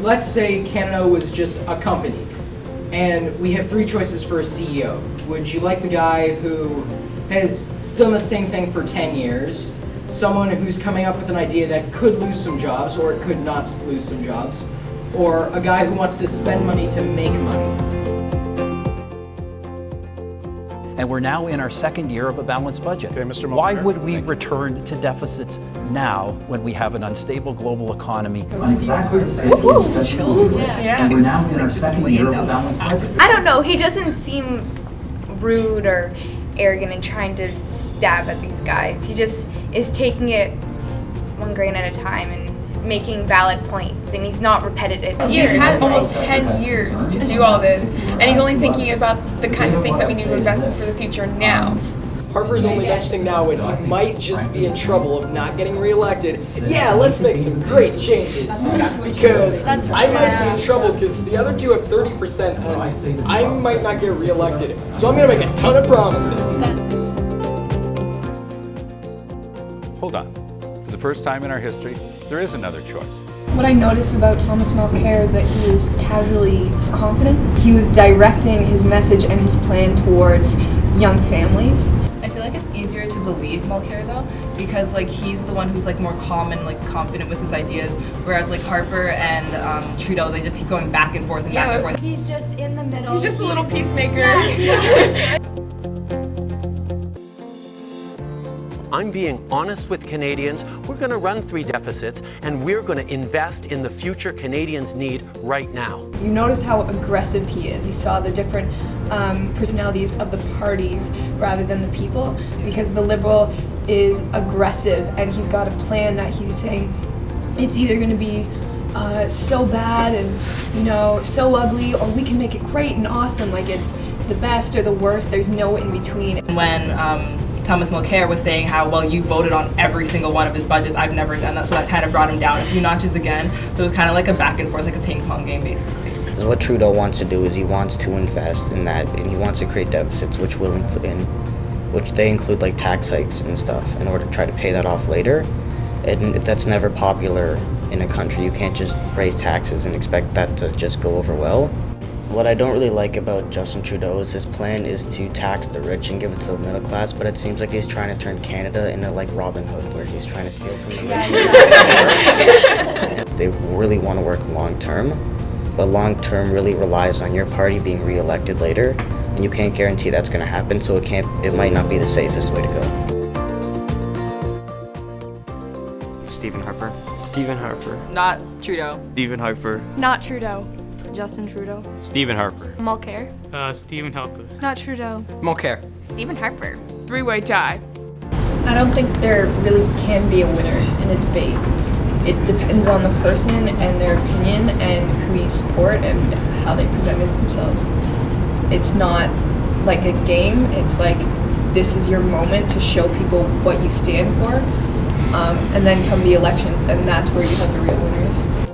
let's say Canada was just a company, and we have three choices for a CEO. Would you like the guy who has done the same thing for 10 years, someone who's coming up with an idea that could lose some jobs or it could not lose some jobs, or a guy who wants to spend money to make money? And we're now in our second year of a balanced budget. Okay, Mr. Why Mulcair, would we return to deficits now when we have an unstable global economy? On exactly the same and we're now in our second year of a balanced budget. I don't know, he doesn't seem rude or arrogant and trying to stab at these guys. He just is taking it one grain at a time and making valid points, and he's not repetitive. He's had almost 10 years to do all this, and he's only thinking about the kind of things that we need to invest in for the future now. Harper's only mentioning now when he might just be in trouble of not getting reelected. Yeah, let's make some great changes, because I might be in trouble because the other two have 30% and I might not get reelected. So I'm gonna make a ton of promises. Hold on. For the first time in our history, there is another choice. What I noticed about Thomas Mulcair is that he was casually confident. He was directing his message and his plan towards young families. I feel like it's easier to believe Mulcair though, because like he's the one who's like more calm and like confident with his ideas, whereas like Harper and Trudeau, they just keep going back and forth and back and forth. He's just in the middle. He's just a little peacemaker. I'm being honest with Canadians. We're going to run 3 deficits, and we're going to invest in the future Canadians need right now. You notice how aggressive he is. You saw the different personalities of the parties rather than the people, because the Liberal is aggressive and he's got a plan that he's saying it's either going to be so bad and so ugly, or we can make it great and awesome, like it's the best or the worst. There's no in between. When Thomas Mulcair was saying how, well, you voted on every single one of his budgets, I've never done that, so that kind of brought him down a few notches again. So it was kind of like a back and forth, like a ping pong game basically. Because what Trudeau wants to do is he wants to invest in that, and he wants to create deficits which they include like tax hikes and stuff in order to try to pay that off later. And that's never popular in a country. You can't just raise taxes and expect that to just go over well. What I don't really like about Justin Trudeau is his plan is to tax the rich and give it to the middle class, but it seems like he's trying to turn Canada into like Robin Hood, where he's trying to steal from the rich. They really want to work long term, but long term really relies on your party being re-elected later, and you can't guarantee that's going to happen, so it might not be the safest way to go. Stephen Harper. Stephen Harper. Not Trudeau. Stephen Harper. Not Trudeau. Justin Trudeau. Stephen Harper. Mulcair. Stephen Harper. Not Trudeau. Mulcair. Stephen Harper. 3-way tie. I don't think there really can be a winner in a debate. It depends on the person and their opinion and who you support and how they presented themselves. It's not like a game. It's like this is your moment to show people what you stand for, and then come the elections, and that's where you have the real winners.